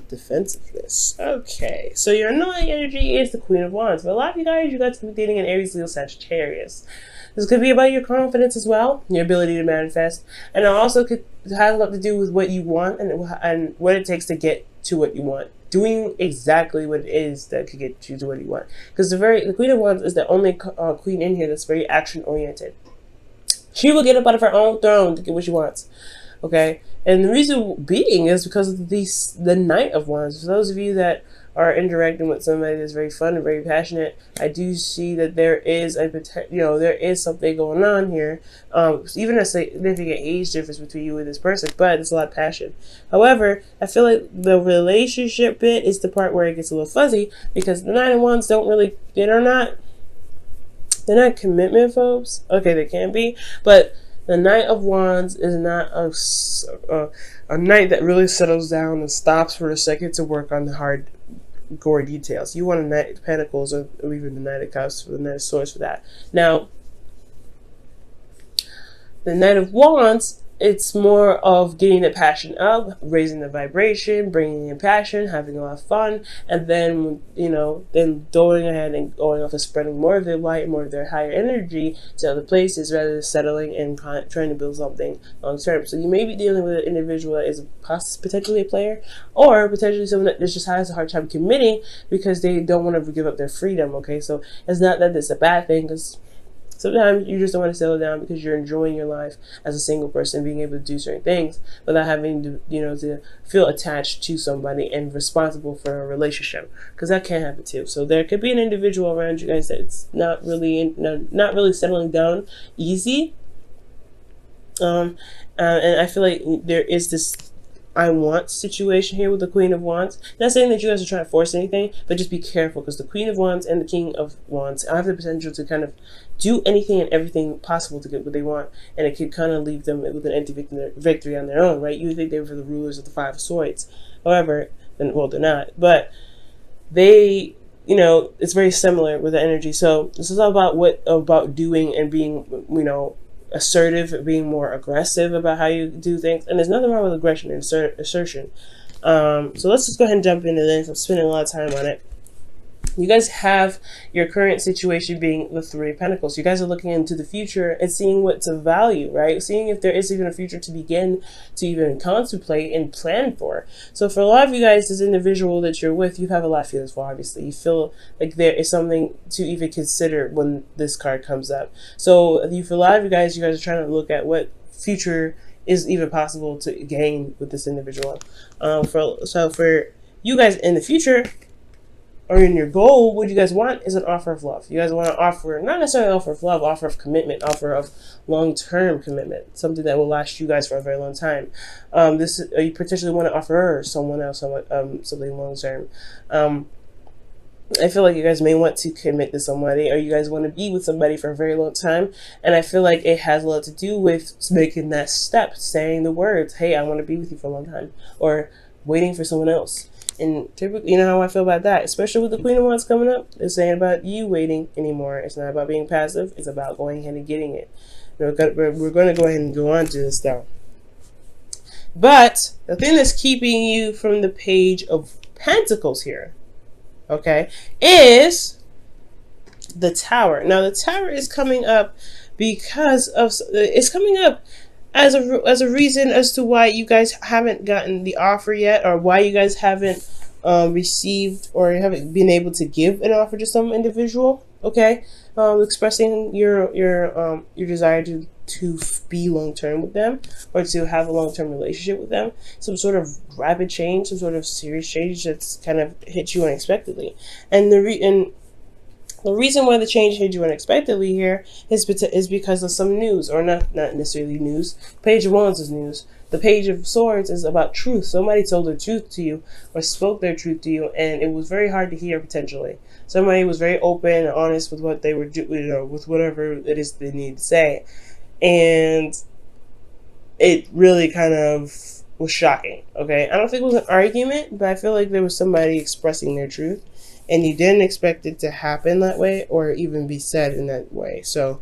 defensiveness. Okay, so your annoying energy is the Queen of Wands. For a lot of you guys could be dating an Aries, Leo, Sagittarius. This could be about your confidence as well, your ability to manifest, and it also could have a lot to do with what you want and what it takes to get to what you want. Doing exactly what it is that could get you to what you want. Because the Queen of Wands is the only queen in here that's very action oriented. She will get up out of her own throne to get what she wants. Okay, and the reason being is because of the Knight of Wands. For those of you that are interacting with somebody that's very fun and very passionate, I do see that there is there is something going on here. Even a significant age difference between you and this person, but it's a lot of passion. However, I feel like the relationship bit is the part where it gets a little fuzzy, because the Knight of Wands they're not commitment phobes. Okay, they can be, but the Knight of Wands is not a knight that really settles down and stops for a second to work on the hard, gory details. You want a Knight of Pentacles or even the Knight of Cups, or the Knight of Swords for that. Now, the Knight of Wands, it's more of getting the passion up, raising the vibration, bringing in passion, having a lot of fun, and then, then going ahead and going off and spreading more of their light, more of their higher energy to other places, rather than settling and trying to build something long term. So you may be dealing with an individual that is potentially a player, or potentially someone that just has a hard time committing because they don't want to give up their freedom. Okay, so it's not that it's a bad thing, because sometimes you just don't want to settle down because you're enjoying your life as a single person, being able to do certain things without having to, to feel attached to somebody and responsible for a relationship, because that can happen too. So there could be an individual around you guys that's not really settling down easy. And I feel like there is this I want situation here with the Queen of Wands. Not saying that you guys are trying to force anything, but just be careful, because the Queen of Wands and the King of Wands have the potential to kind of do anything and everything possible to get what they want, and it could kind of leave them with an empty victory on their own, right? You think they were the rulers of the Five of Swords. However, they're not. But they, it's very similar with the energy. So this is all about doing and being, assertive, being more aggressive about how you do things. And there's nothing wrong with aggression and assertion. So let's just go ahead and jump into this. I'm spending a lot of time on it. You guys have your current situation being the Three of Pentacles. You guys are looking into the future and seeing what's of value, right? Seeing if there is even a future to begin to even contemplate and plan for. So for a lot of you guys, this individual that you're with, you have a lot of feelings for, obviously. You feel like there is something to even consider when this card comes up. So for a lot of you guys are trying to look at what future is even possible to gain with this individual. So for you guys in the future, or in your goal, what you guys want is an offer of love. You guys want to offer, not necessarily an offer of love, offer of commitment, offer of long-term commitment, something that will last you guys for a very long time. You potentially want to offer her or someone else something long-term. I feel like you guys may want to commit to somebody, or you guys want to be with somebody for a very long time. And I feel like it has a lot to do with making that step, saying the words, hey, I want to be with you for a long time, or waiting for someone else. And typically, you know how I feel about that, especially with the Queen of Wands coming up. It's saying about you waiting anymore. It's not about being passive. It's about going ahead and getting it. We're going to go ahead and go on to this now. But the thing that's keeping you from the Page of Pentacles here, okay, is the Tower. Now, the Tower is coming up because of, it's coming up as a reason as to why you guys haven't gotten the offer yet, or why you guys haven't received or haven't been able to give an offer to some individual. Okay, expressing your desire to be long term with them, or to have a long term relationship with them. Some sort of rapid change, some sort of serious change that's kind of hit you unexpectedly, and the reason why the change hit you unexpectedly here is because of some news, or not necessarily news. Page of Wands is news. The Page of Swords is about truth. Somebody told their truth to you, or spoke their truth to you, and it was very hard to hear potentially. Somebody was very open and honest with what they were doing, with whatever it is they need to say. And it really kind of was shocking, okay? I don't think it was an argument, but I feel like there was somebody expressing their truth, and you didn't expect it to happen that way, or even be said in that way. So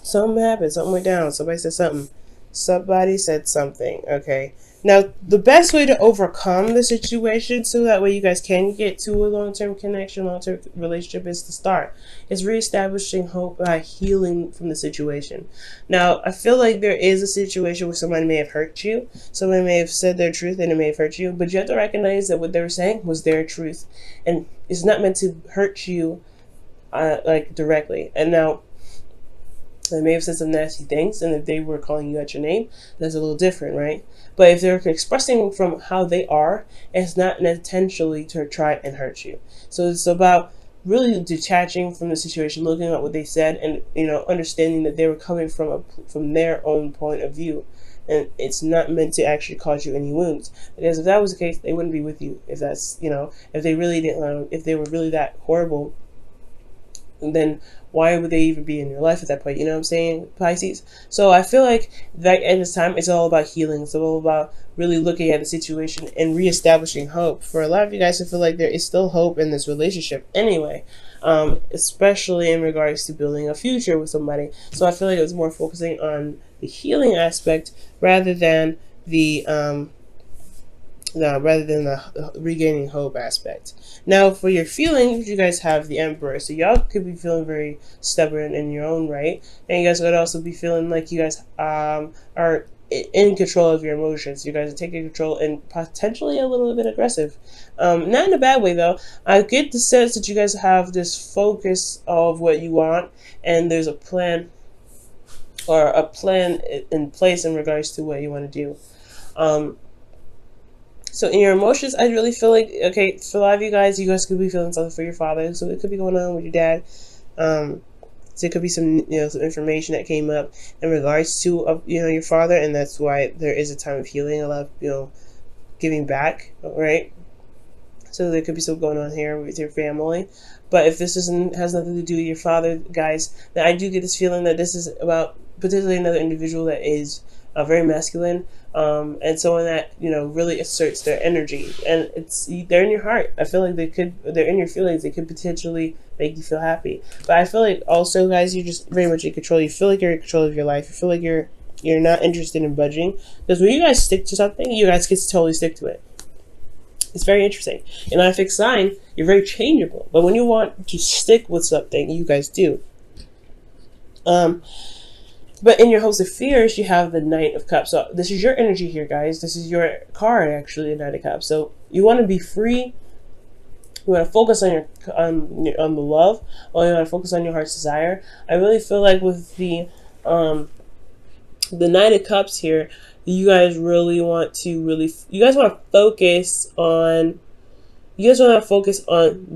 something happened, something went down, somebody said something. Somebody said something. Okay. Now, the best way to overcome the situation so that way you guys can get to a long-term connection, long-term relationship is to start. It's reestablishing hope by healing from the situation. Now, I feel like there is a situation where somebody may have hurt you. Somebody may have said their truth and it may have hurt you. But you have to recognize that what they were saying was their truth. And it's not meant to hurt you like directly. And now, they may have said some nasty things, and if they were calling you out your name, that's a little different, right? But if they're expressing from how they are, it's not intentionally to try and hurt you. So it's about really detaching from the situation, looking at what they said, and understanding that they were coming from their own point of view, and it's not meant to actually cause you any wounds. Because if that was the case, they wouldn't be with you. If that's if they really didn't, if they were really that horrible, then why would they even be in your life at that point? You know what I'm saying, Pisces? So I feel like that at this time, it's all about healing. It's all about really looking at the situation and reestablishing hope. For a lot of you guys, I feel like there is still hope in this relationship anyway, especially in regards to building a future with somebody. So I feel like it was more focusing on the healing aspect rather than the regaining hope aspect. Now, for your feelings, you guys have the Emperor. So y'all could be feeling very stubborn in your own right. And you guys could also be feeling like you guys are in control of your emotions. You guys are taking control and potentially a little bit aggressive. Not in a bad way, though. I get the sense that you guys have this focus of what you want. And there's a plan in place in regards to what you want to do. So in your emotions, I really feel like, okay, for a lot of you guys could be feeling something for your father. So it could be going on with your dad. So it could be some information that came up in regards to, your father. And that's why there is a time of healing, a lot of, giving back, right? So there could be something going on here with your family. But if this has nothing to do with your father, guys, then I do get this feeling that this is about potentially another individual that is very masculine, and someone that really asserts their energy, and they're in your heart. I feel like they're in your feelings. They could potentially make you feel happy. But I feel like also, guys, you're just very much in control. You feel like you're in control of your life. You feel like you're not interested in budging, because when you guys stick to something, you guys get to totally stick to it. It's very interesting. In a fixed sign, you're very changeable, but when you want to stick with something, you guys do. But in your host of fears, you have the Knight of Cups. So this is your energy here, guys. This is your card, actually, the Knight of Cups. So you want to be free. You want to focus on the love, or you want to focus on your heart's desire. I really feel like with the Knight of Cups here, you guys really want to focus on. You guys want to focus on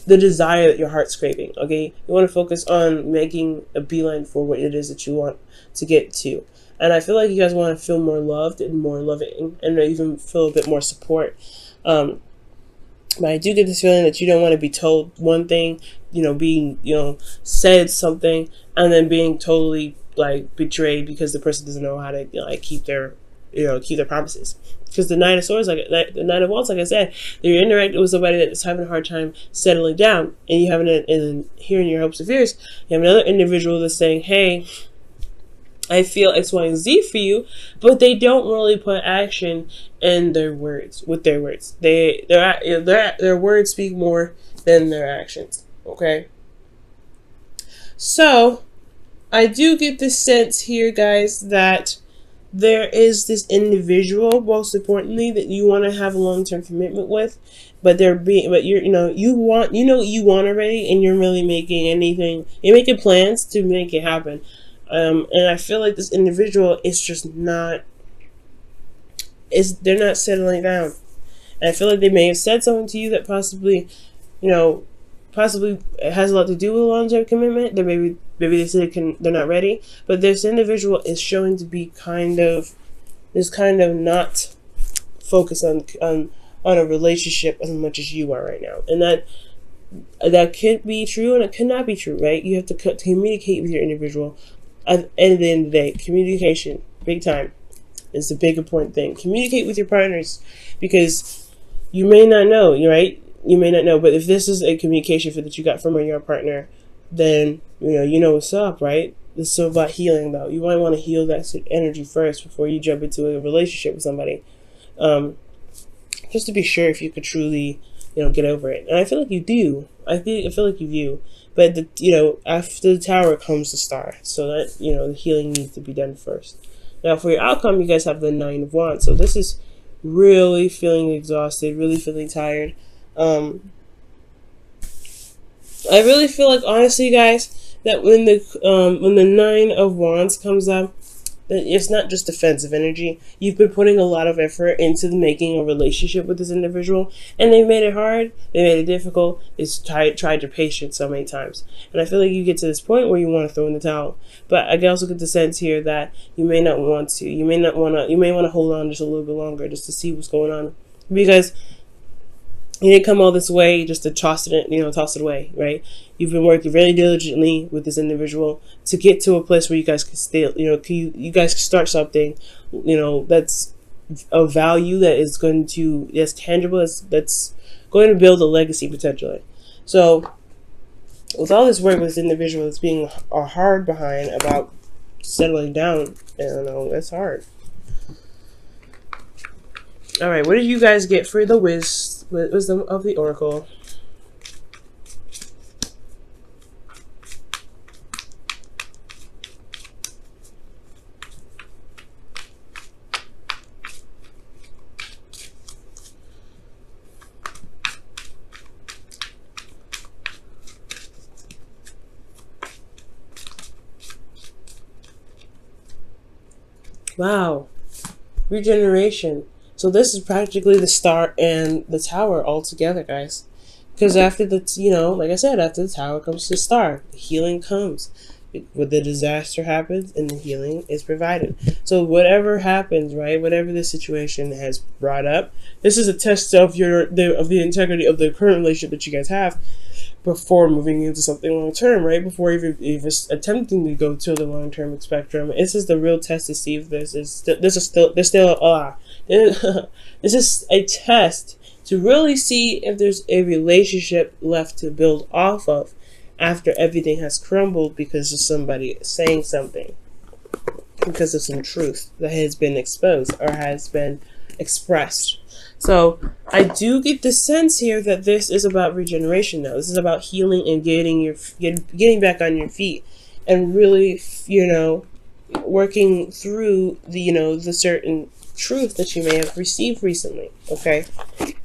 the desire that your heart's craving, okay? You want to focus on making a beeline for what it is that you want to get to. And I feel like you guys want to feel more loved and more loving, and even feel a bit more support. But I do get this feeling that you don't want to be told one thing, being, said something, and then being totally, betrayed because the person doesn't know how to, keep their promises. Because the Knight of Swords, the Knight of Wands, like I said, you're interacting with somebody that is having a hard time settling down, and you have and here in your hopes and fears, you have another individual that's saying, "Hey, I feel X, Y, and Z for you," but they don't really put action in their words. With their words, their words speak more than their actions. Okay, so I do get this sense here, guys, that there is this individual, most importantly, that you want to have a long-term commitment with, but you want already, and you're really you're making plans to make it happen. And I feel like this individual is just they're not settling down. And I feel like they may have said something to you that possibly it has a lot to do with a long-term commitment. That maybe they said they're not ready, but this individual is showing to be kind of not focused on a relationship as much as you are right now, and that could be true and it could not be true, right? You have to communicate with your individual. At the end of the day, communication, big time, is a big important thing. Communicate with your partners, because you may not know, right? You may not know, but if this is a communication that you got from your partner, then you know what's up, right? This is about healing, though. You might want to heal that energy first before you jump into a relationship with somebody, just to be sure if you could truly, get over it. And I feel like you do. I feel like you do. But after the Tower comes the Star, so that the healing needs to be done first. Now, for your outcome, you guys have the Nine of Wands. So this is really feeling exhausted, really feeling tired. I really feel like, honestly, guys, that when the Nine of Wands comes up, that it's not just defensive energy. You've been putting a lot of effort into making a relationship with this individual, and they made it hard, they made it difficult. It's tried your patience so many times, and I feel like you get to this point where you want to throw in the towel. But I can also get the sense here that you may not want to. You may want to hold on just a little bit longer, just to see what's going on, because you didn't come all this way just to toss it away, right? You've been working very diligently with this individual to get to a place where you guys can stay, you guys can start something, that's of value, that's tangible, that's going to build a legacy potentially. So with all this work with this individual that's being hard behind about settling down, that's hard. All right, what did you guys get for the wisdom of the Oracle? Wow, regeneration. So this is practically the Star and the Tower all together, guys. Because after the, like I said, after the Tower comes the Star. The healing comes. When the disaster happens and the healing is provided. So whatever happens, right, whatever the situation has brought up, this is a test of the integrity of the current relationship that you guys have before moving into something long term, right? Before even attempting to go to the long term spectrum. This is the real test to see if this is a test to really see if there's a relationship left to build off of after everything has crumbled because of somebody saying something, because of some truth that has been exposed or has been expressed. So I do get the sense here that this is about regeneration now. This is about healing and getting back on your feet and really, working through the certain truth that you may have received recently. Okay,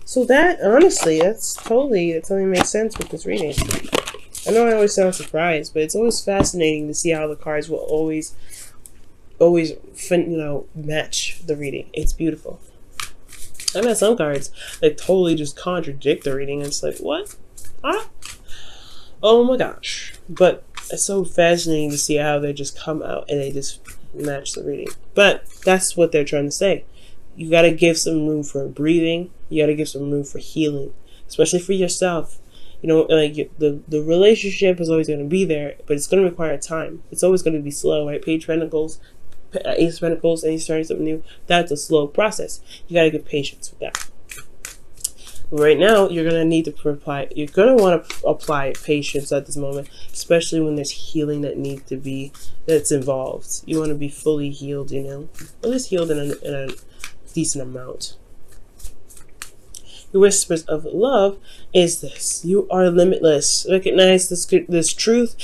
so that honestly, that totally makes sense with this reading. I know I always sound surprised, but it's always fascinating to see how the cards will always match the reading. It's beautiful. I've had some cards that totally just contradict the reading, and it's like, what? Ah? Oh my gosh. But it's so fascinating to see how they just come out and they just match the reading. But that's what they're trying to say. You got to give some room for breathing. You got to give some room for healing, especially for yourself. Like the relationship is always going to be there, but it's going to require time. It's always going to be slow, right? Ace of Pentacles, and you're starting something new. That's a slow process. You got to get patience with that. Right now, you're going to need to apply. You're going to want to apply patience at this moment, especially when there's healing that's involved. You want to be fully healed, at least healed in a decent amount. The whispers of love is this: you are limitless. Recognize this truth.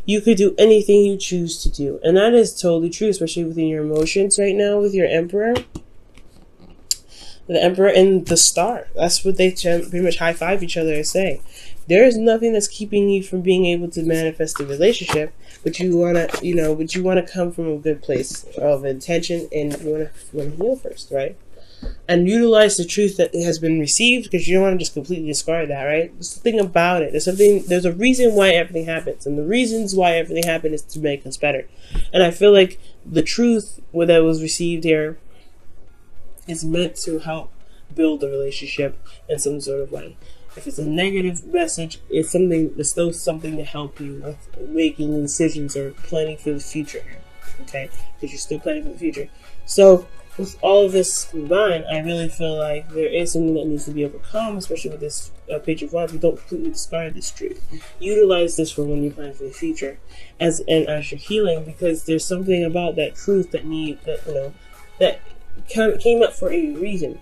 You could do anything you choose to do, and that is totally true, especially within your emotions right now with your Emperor. The Emperor and the Star. That's what they pretty much high five each other and say. There is nothing that's keeping you from being able to manifest a relationship, but you wanna come from a good place of intention, and you wanna heal first, right? And utilize the truth that has been received, because you don't want to just completely discard that, right? There's something about it. There's a reason why everything happens, and the reasons why everything happened is to make us better. And I feel like the truth that was received here is meant to help build the relationship in some sort of way. If it's a negative message, it's still something to help you with making decisions or planning for the future. Okay, because you're still planning for the future. So with all of this combined, I really feel like there is something that needs to be overcome, especially with this Page of Wands. We don't completely discard this truth. Utilize this for when you plan for the future, as you're healing, because there's something about that truth that that came up for a reason.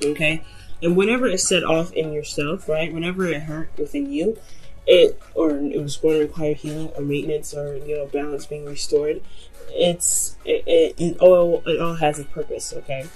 Okay, and whenever it's set off in yourself, right? Whenever it hurt within you, it was going to require healing or maintenance or balance being restored. It all has a purpose. Okay,